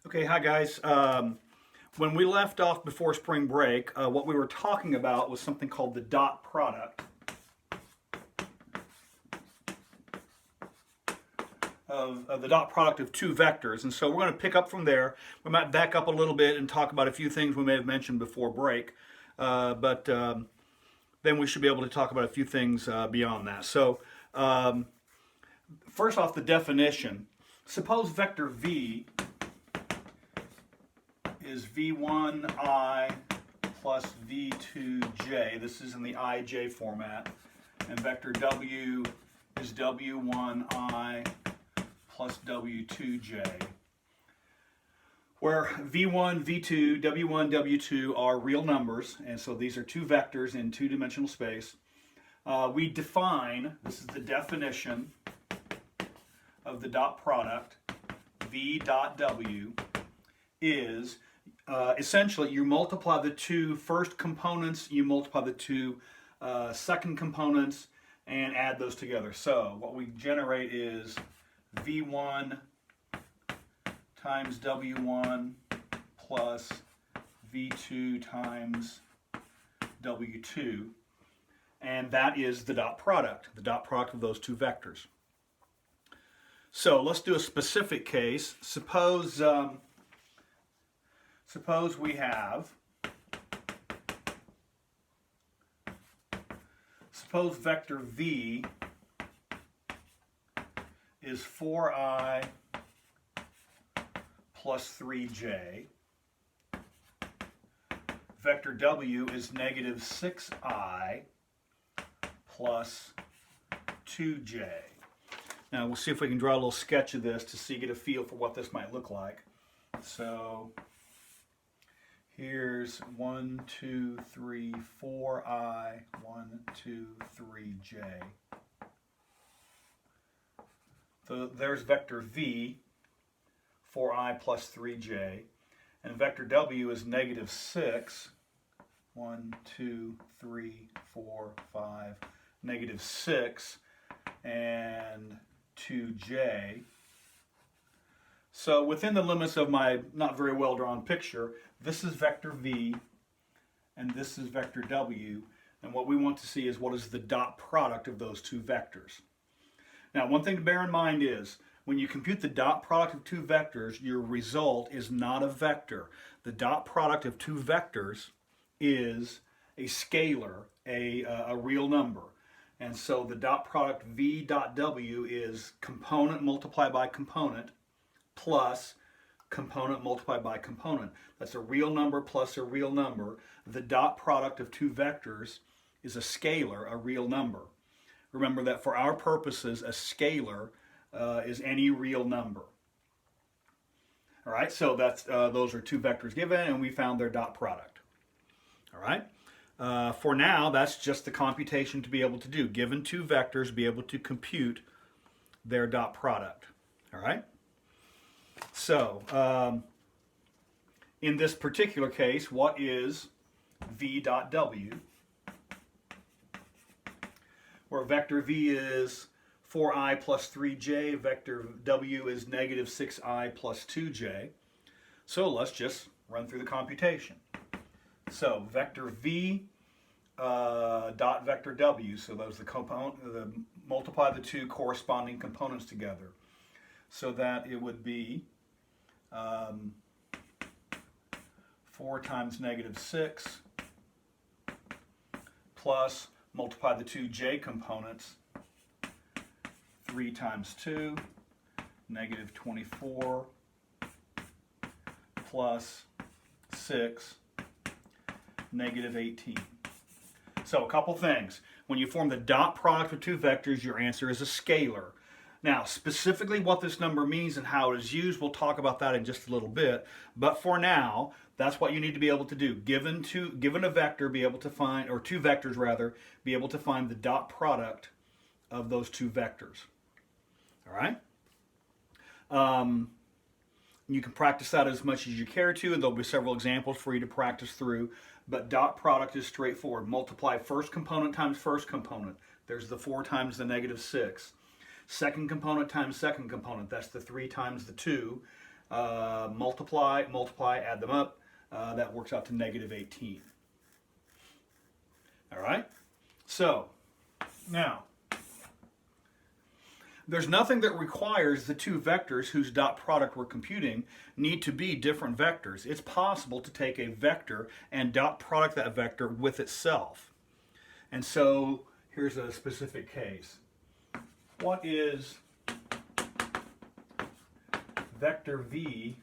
Okay, hi guys. When we left off before spring break, what we were talking about was something called the dot product of the dot product of two vectors. And so we're going to pick up from there. We might back up a little bit and talk about a few things we may have mentioned before break, but then we should be able to talk about a few things beyond that. So first off, the definition. Suppose vector v is v1i plus v2j. This is in the ij format. And vector w is w1i plus w2j. Where v1, v2, w1, w2 are real numbers, and so these are two vectors in two-dimensional space. We define, this is the definition of the dot product, v dot w is essentially you multiply the two first components, you multiply the two second components, and add those together. So what we generate is v1 times w1 plus v2 times w2, and that is the dot product of those two vectors. So let's do a specific case. Suppose we have, suppose vector v is 4i plus 3j. Vector w is negative 6i plus 2j. Now we'll see if we can draw a little sketch of this to get a feel for what this might look like. So here's 1, 2, 3, 4i, 1, 2, 3j. So there's vector v, 4i plus 3j, and vector w is negative 6, 1, 2, 3, 4, 5, negative 6, and 2j. So within the limits of my not very well drawn picture, this is vector v and this is vector w, and what we want to see is what is the dot product of those two vectors. Now, one thing to bear in mind is when you compute the dot product of two vectors, your result is not a vector. The dot product of two vectors is a scalar, a real number. And so the dot product v dot w is component multiplied by component plus component multiplied by component. That's a real number plus a real number. The dot product of two vectors is a scalar, a real number. Remember that for our purposes, a scalar is any real number. All right, so that's those are two vectors given, and we found their dot product. All right. For now, that's just the computation to be able to do. Given two vectors, be able to compute their dot product. All right. So in this particular case, what is v dot w? Where vector v is 4i plus 3j, vector w is negative 6i plus 2j. So let's just run through the computation. So vector v dot vector w, so those multiply the two corresponding components together. So that it would be 4 times negative 6 plus multiply the two j components, 3 times 2, negative 24, plus 6, negative 18. So a couple things. When you form the dot product of two vectors, your answer is a scalar. Now, specifically what this number means and how it is used, we'll talk about that in just a little bit. But for now, that's what you need to be able to do. Given a vector, be able to find, or two vectors rather, be able to find the dot product of those two vectors. All right? You can practice that as much as you care to, and there'll be several examples for you to practice through. But dot product is straightforward. Multiply first component times first component. There's the 4 times the negative 6. Second component times second component. That's the 3 times the 2. multiply, add them up. That works out to negative 18. All right? So, now, there's nothing that requires the two vectors whose dot product we're computing need to be different vectors. It's possible to take a vector and dot product that vector with itself. And so, here's a specific case. What is vector v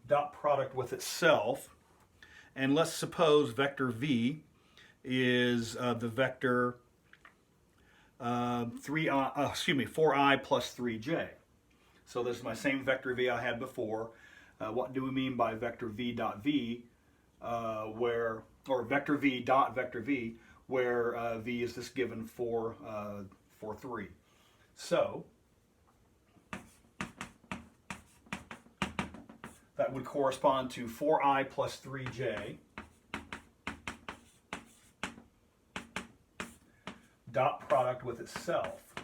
dot product with itself? And let's suppose vector v is the vector 4i plus 3j. So this is my same vector v I had before. What do we mean by vector v dot v, or vector v dot vector v, where v is this given for 3. So that would correspond to 4i plus 3j dot product with itself.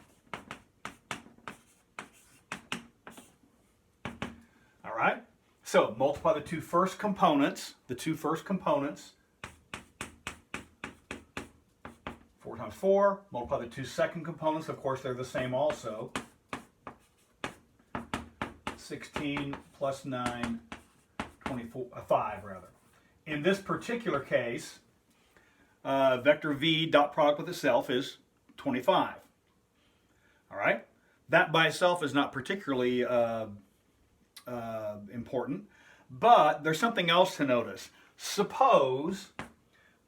All right? So multiply the two first components, 4 times 4, multiply the two second components, of course they're the same also. 16 plus 9, 5 rather. In this particular case, vector v dot product with itself is 25. All right? That by itself is not particularly important, but there's something else to notice. Suppose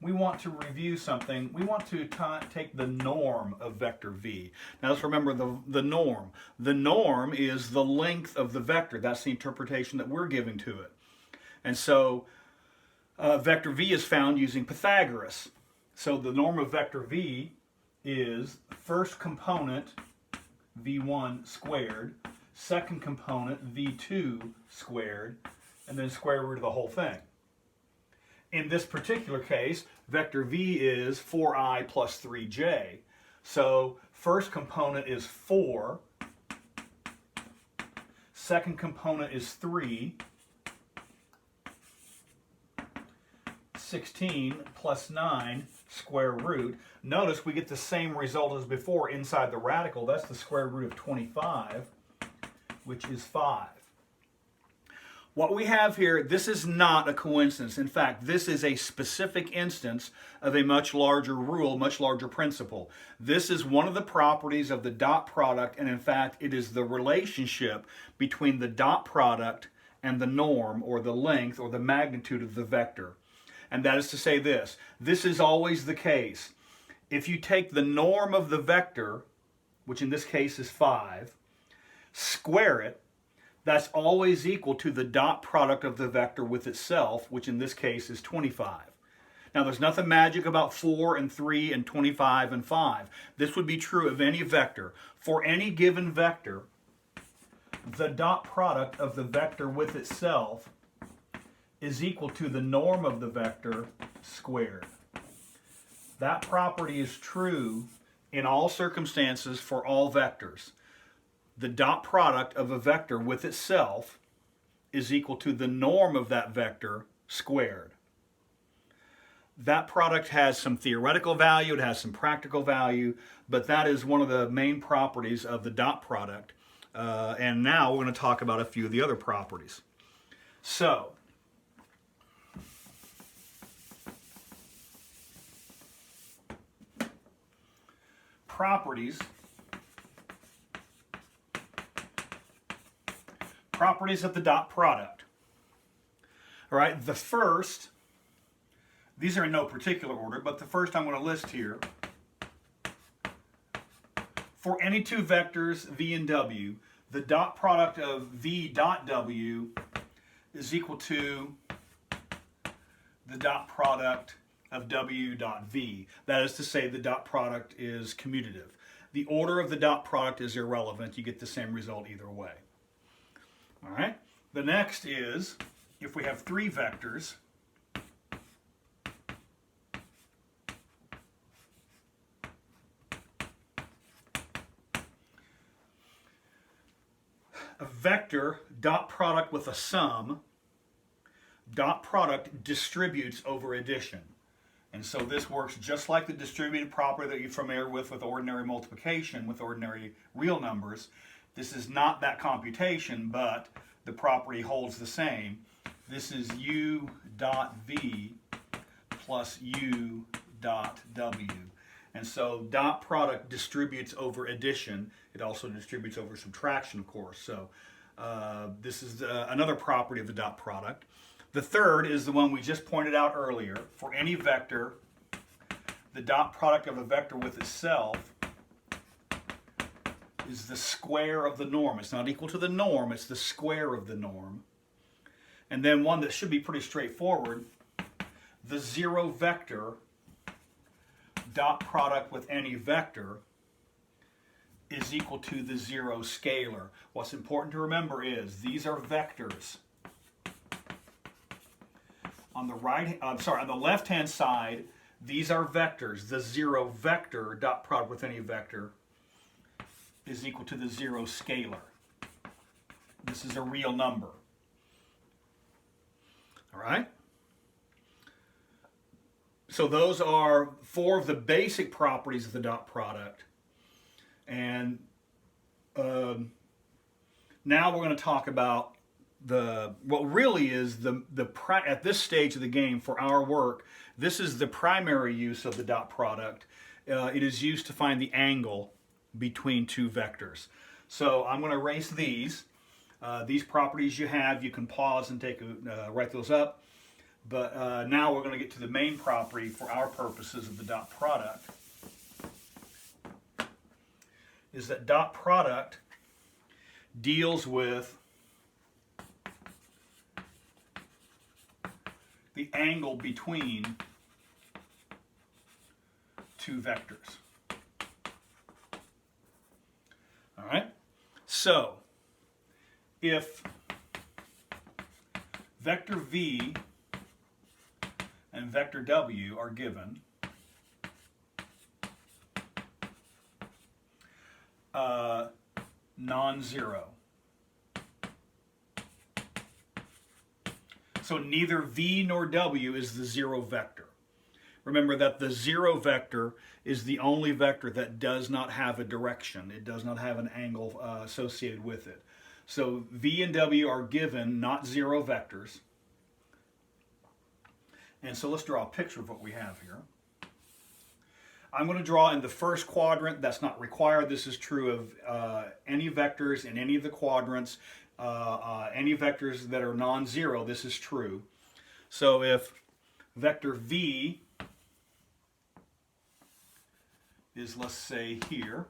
we want to review something. We want to take the norm of vector v. Now let's remember the norm. The norm is the length of the vector. That's the interpretation that we're giving to it. And so vector v is found using Pythagoras. So the norm of vector v is first component v1 squared, second component v2 squared, and then square root of the whole thing. In this particular case, vector v is 4i plus 3j. So first component is 4, second component is 3, 16 plus 9 square root. Notice we get the same result as before inside the radical. That's the square root of 25, which is 5. What we have here, this is not a coincidence. In fact, this is a specific instance of a much larger rule, much larger principle. This is one of the properties of the dot product, and in fact, it is the relationship between the dot product and the norm, or the length, or the magnitude of the vector. And that is to say this. This is always the case. If you take the norm of the vector, which in this case is 5, square it, that's always equal to the dot product of the vector with itself, which in this case is 25. Now there's nothing magic about 4 and 3 and 25 and 5. This would be true of any vector. For any given vector, the dot product of the vector with itself is equal to the norm of the vector squared. That property is true in all circumstances for all vectors. The dot product of a vector with itself is equal to the norm of that vector squared. That product has some theoretical value, it has some practical value, but that is one of the main properties of the dot product. And now we're going to talk about a few of the other properties. So, properties of the dot product. All right, the first, these are in no particular order, but the first I'm going to list here, for any two vectors v and w, the dot product of v dot w is equal to the dot product of w dot v. That is to say, the dot product is commutative. The order of the dot product is irrelevant. You get the same result either way. All right. The next is, if we have three vectors, vector dot product with a sum, dot product distributes over addition. And so this works just like the distributive property that you're familiar with ordinary multiplication, with ordinary real numbers. This is not that computation, but the property holds the same. This is u dot v plus u dot w. And so dot product distributes over addition. It also distributes over subtraction, of course. So this is another property of the dot product. The third is the one we just pointed out earlier. For any vector, the dot product of a vector with itself is the square of the norm. It's not equal to the norm, it's the square of the norm. And then one that should be pretty straightforward, the zero vector dot product with any vector is equal to the zero scalar. What's important to remember is these are vectors. On the left-hand side, these are vectors. The zero vector dot product with any vector is equal to the zero scalar. This is a real number. All right? So those are four of the basic properties of the dot product. And now we're going to talk about what really is at this stage of the game for our work. This is the primary use of the dot product. It is used to find the angle between two vectors. So I'm going to erase these. These properties you have, you can pause and write those up. But now we're going to get to the main property for our purposes of the dot product. Is that dot product deals with the angle between two vectors. All right? So, if vector v and vector w are given, non-zero. So neither v nor w is the zero vector. Remember that the zero vector is the only vector that does not have a direction. It does not have an angle associated with it. So v and w are given, not zero vectors. And so let's draw a picture of what we have here. I'm going to draw in the first quadrant. That's not required. This is true of any vectors in any of the quadrants. Any vectors that are non-zero, this is true. So if vector v is, let's say, here,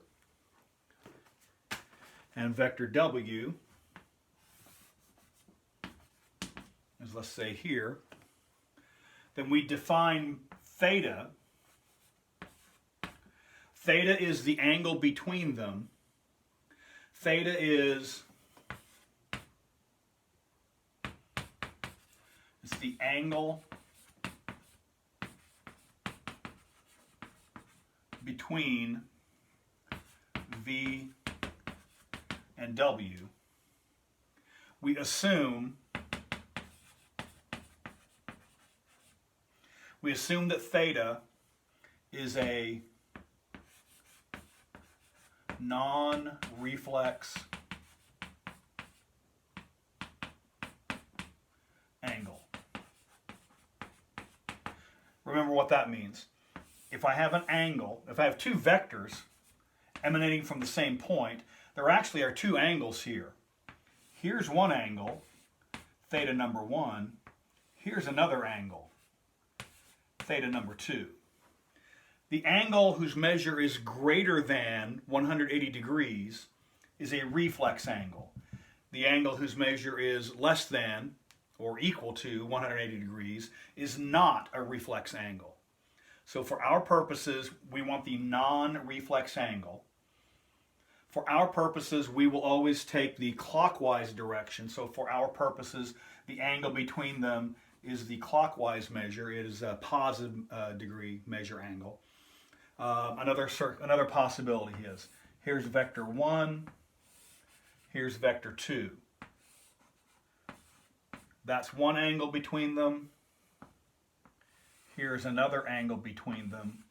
and vector w is, let's say, here, then we define theta. Theta is the angle between them. Theta is the angle between v and w. We assume that theta is a non-reflex angle. Remember what that means. If I have an angle, if I have two vectors emanating from the same point, there actually are two angles here. Here's one angle, theta number 1. Here's another angle, theta number 2. The angle whose measure is greater than 180 degrees is a reflex angle. The angle whose measure is less than or equal to 180 degrees is not a reflex angle. So for our purposes, we want the non-reflex angle. For our purposes, we will always take the clockwise direction. So for our purposes, the angle between them is the clockwise measure. It is a positive degree measure angle. Another possibility is, here's vector 1, here's vector 2. That's one angle between them. Here's another angle between them.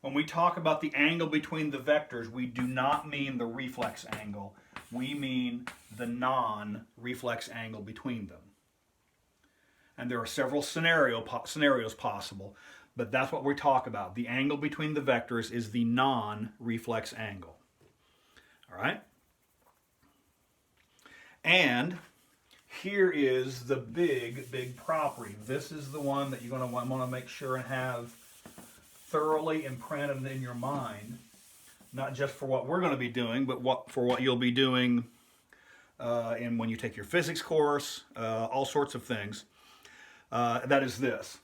When we talk about the angle between the vectors, we do not mean the reflex angle. We mean the non-reflex angle between them. And there are several scenarios possible, but that's what we talk about. The angle between the vectors is the non-reflex angle. All right? And here is the big property. This is the one that you're going to want to make sure and have thoroughly imprinted in your mind, not just for what we're going to be doing, but for what you'll be doing when you take your physics course, all sorts of things. That is this.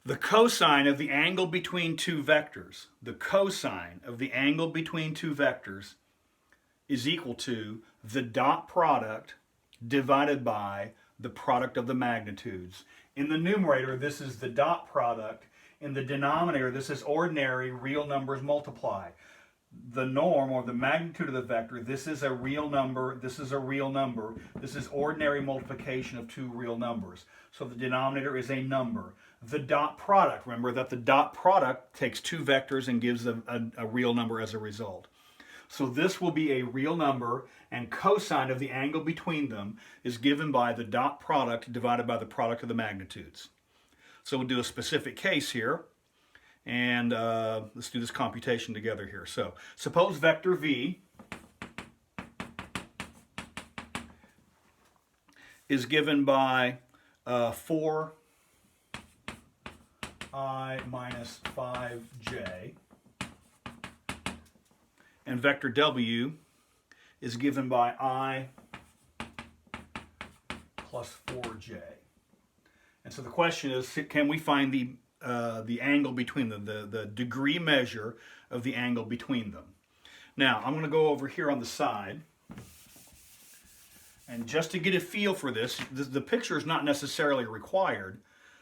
The cosine of the angle between two vectors, the cosine of the angle between two vectors is equal to the dot product divided by the product of the magnitudes. In the numerator, this is the dot product. In the denominator, this is ordinary real numbers multiply. The norm, or the magnitude of the vector, this is a real number, this is a real number. This is ordinary multiplication of two real numbers. So the denominator is a number. The dot product, remember that the dot product takes two vectors and gives a real number as a result. So this will be a real number, and cosine of the angle between them is given by the dot product divided by the product of the magnitudes. So we'll do a specific case here, and let's do this computation together here. So suppose vector v is given by 4I minus 5j, and vector w is given by I plus 4j. And so the question is, can we find the angle between them, the degree measure of the angle between them? Now, I'm going to go over here on the side, and just to get a feel for this, the picture is not necessarily required,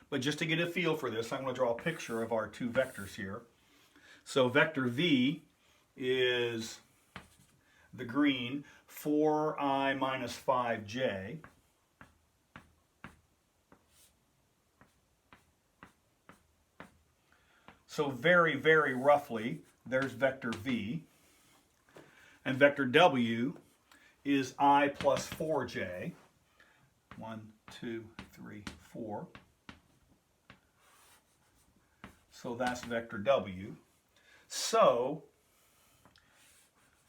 but just to get a feel for this, I'm going to draw a picture of our two vectors here. So vector v is the green, 4I minus 5j. So very roughly, there's vector v. And vector w is I plus 4j. 1, 2, 3, 4. So that's vector w. So,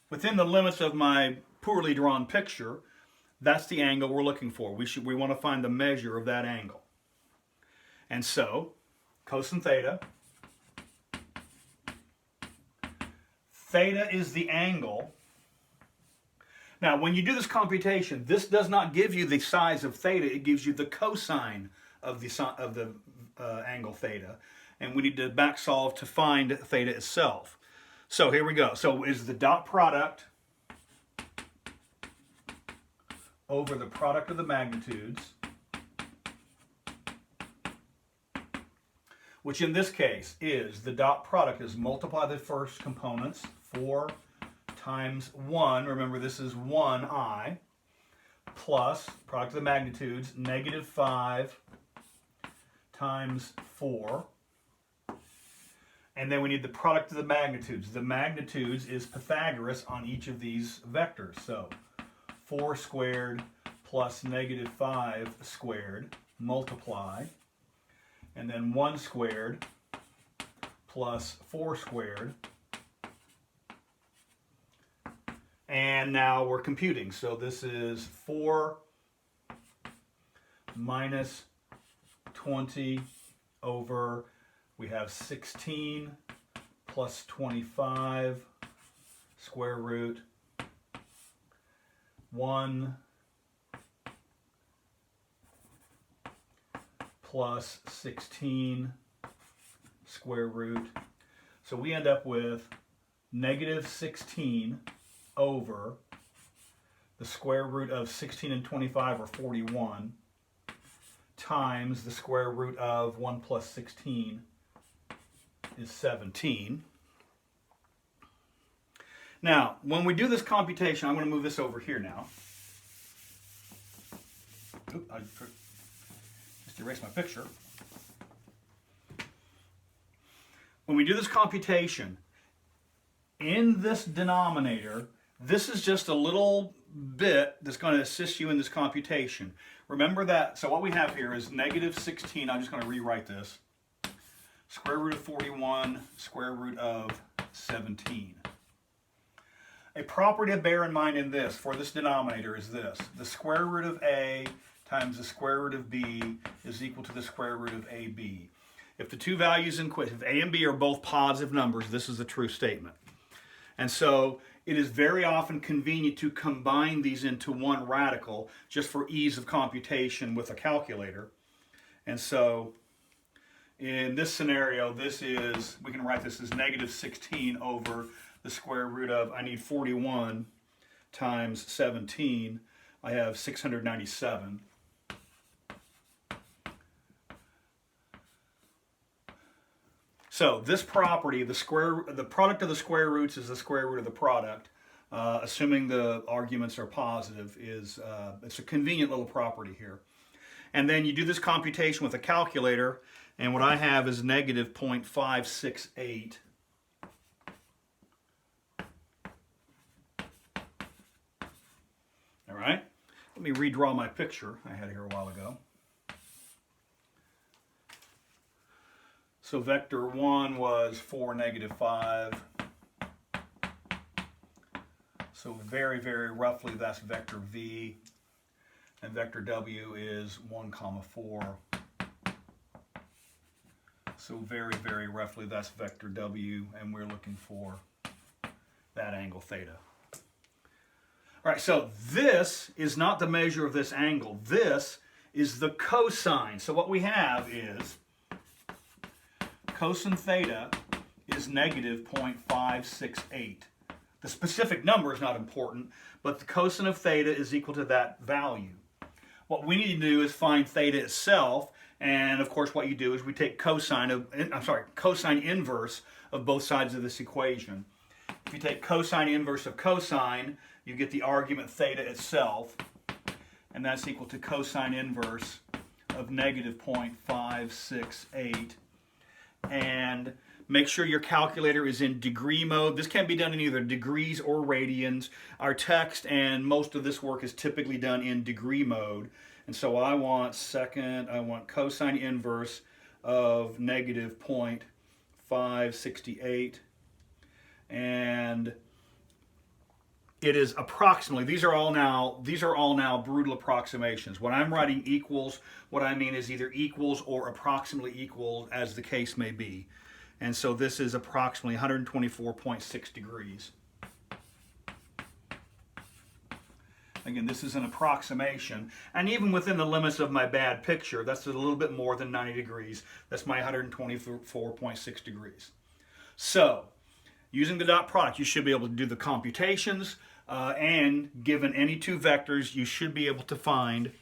within the limits of my poorly drawn picture, that's the angle we're looking for. We want to find the measure of that angle. And so, cosine theta. Theta is the angle. Now, when you do this computation, this does not give you the size of theta. It gives you the cosine of the angle theta. And we need to back solve to find theta itself. So here we go. So is the dot product over the product of the magnitudes, which in this case is the dot product is multiply the first components, 4 times 1, remember this is 1I, plus product of the magnitudes, negative 5 times 4. And then we need the product of the magnitudes. The magnitudes is Pythagoras on each of these vectors. So 4 squared plus negative 5 squared multiply. And then 1 squared plus 4 squared. And now we're computing. So this is 4 minus 20 over, we have 16 plus 25 square root 1 plus 16 square root. So we end up with negative 16 over the square root of 16 and 25, or 41, times the square root of 1 plus 16 is 17. Now, when we do this computation, I'm going to move this over here now. Oop, I just erased my picture. When we do this computation, in this denominator, this is just a little bit that's going to assist you in this computation. Remember that, so what we have here is negative 16, I'm just going to rewrite this, square root of 41, square root of 17. A property to bear in mind in this, for this denominator, is this. The square root of a times the square root of b is equal to the square root of ab. If the two values in question, if a and b are both positive numbers, this is a true statement. And so it is very often convenient to combine these into one radical just for ease of computation with a calculator. And so in this scenario, this is, we can write this as negative 16 over the square root of, I need 41 times 17, I have 697. So this property, the product of the square roots is the square root of the product, assuming the arguments are positive, is it's a convenient little property here. And then you do this computation with a calculator, and what I have is negative 0.568. All right, let me redraw my picture I had here a while ago. So vector 1 was 4, negative 5. So very, very roughly that's vector v. And vector w is 1, 4. So very, very roughly that's vector w, and we're looking for that angle theta. All right, so this is not the measure of this angle. This is the cosine. So what we have is cosine theta is negative 0.568. The specific number is not important, but the cosine of theta is equal to that value. What we need to do is find theta itself, and of course what you do is we take cosine inverse of both sides of this equation. If you take cosine inverse of cosine, you get the argument theta itself, and that's equal to cosine inverse of negative 0.568. And make sure your calculator is in degree mode. This can be done in either degrees or radians. Our text and most of this work is typically done in degree mode. And so I want cosine inverse of negative 0.568. And it is approximately, these are all now brutal approximations. When I'm writing equals, what I mean is either equals or approximately equal, as the case may be. And so this is approximately 124.6 degrees. Again, this is an approximation, and even within the limits of my bad picture, that's a little bit more than 90 degrees. That's my 124.6 degrees. So, using the dot product, you should be able to do the computations, and given any two vectors, you should be able to find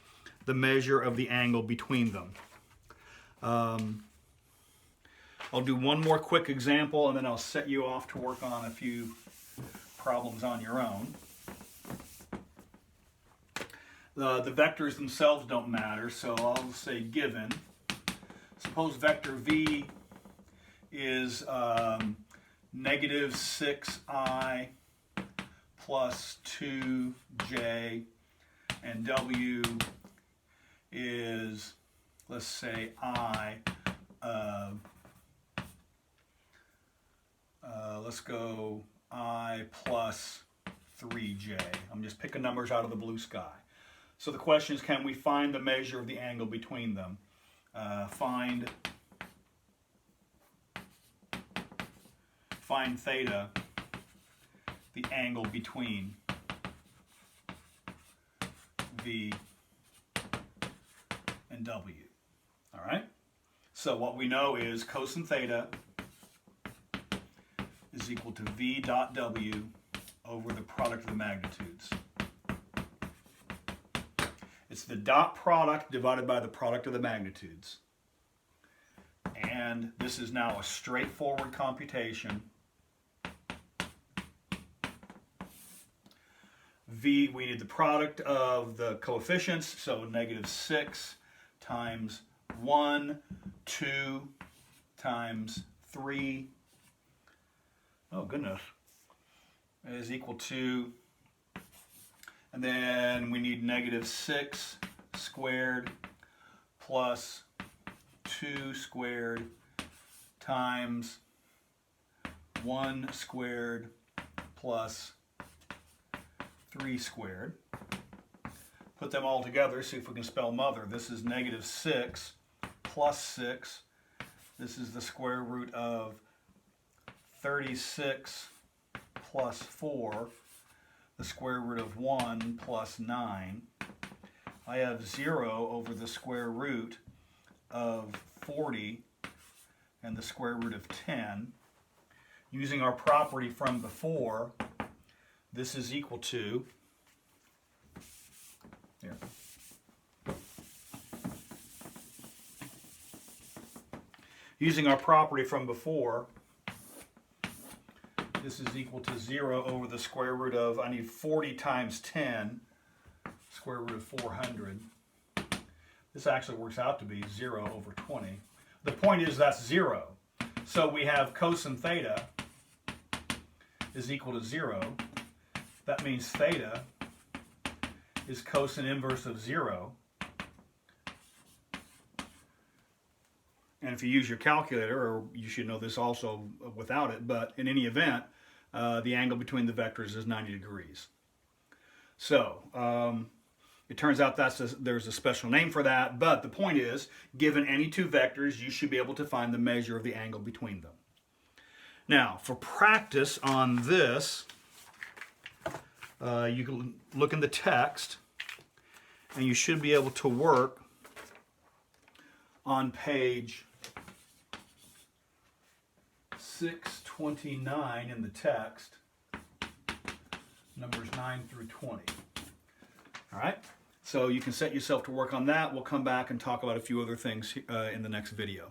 the measure of the angle between them. I'll do one more quick example, and then I'll set you off to work on a few problems on your own. The vectors themselves don't matter, so I'll say given. Suppose vector v is negative 6i plus 2j, and w is, let's say, let's go I plus 3j. I'm just picking numbers out of the blue sky. So the question is, can we find the measure of the angle between them? Find theta, the angle between v and w. All right? So what we know is cosine theta is equal to v dot w over the product of the magnitudes. It's the dot product divided by the product of the magnitudes. And this is now a straightforward computation. V, we need the product of the coefficients, so negative 6 times 1, 2 times 3, oh goodness, is equal to, and then we need negative 6 squared plus 2 squared times 1 squared plus 3 squared. Put them all together, see if we can spell mother. This is negative 6 plus 6. This is the square root of 36 plus 4, the square root of 1 plus 9. I have 0 over the square root of 40 and the square root of 10. Using our property from before, this is equal to, here, using our property from before, this is equal to 0 over the square root of, I need 40 times 10, square root of 400. This actually works out to be 0 over 20. The point is that's 0. So we have cosine theta is equal to 0. That means theta is cosine inverse of 0. And if you use your calculator, or you should know this also without it, but in any event, the angle between the vectors is 90 degrees. So it turns out there's a special name for that, but the point is, given any two vectors, you should be able to find the measure of the angle between them. Now, for practice on this, you can look in the text, and you should be able to work on page 629 in the text, numbers 9 through 20. All right, so you can set yourself to work on that. We'll come back and talk about a few other things in the next video.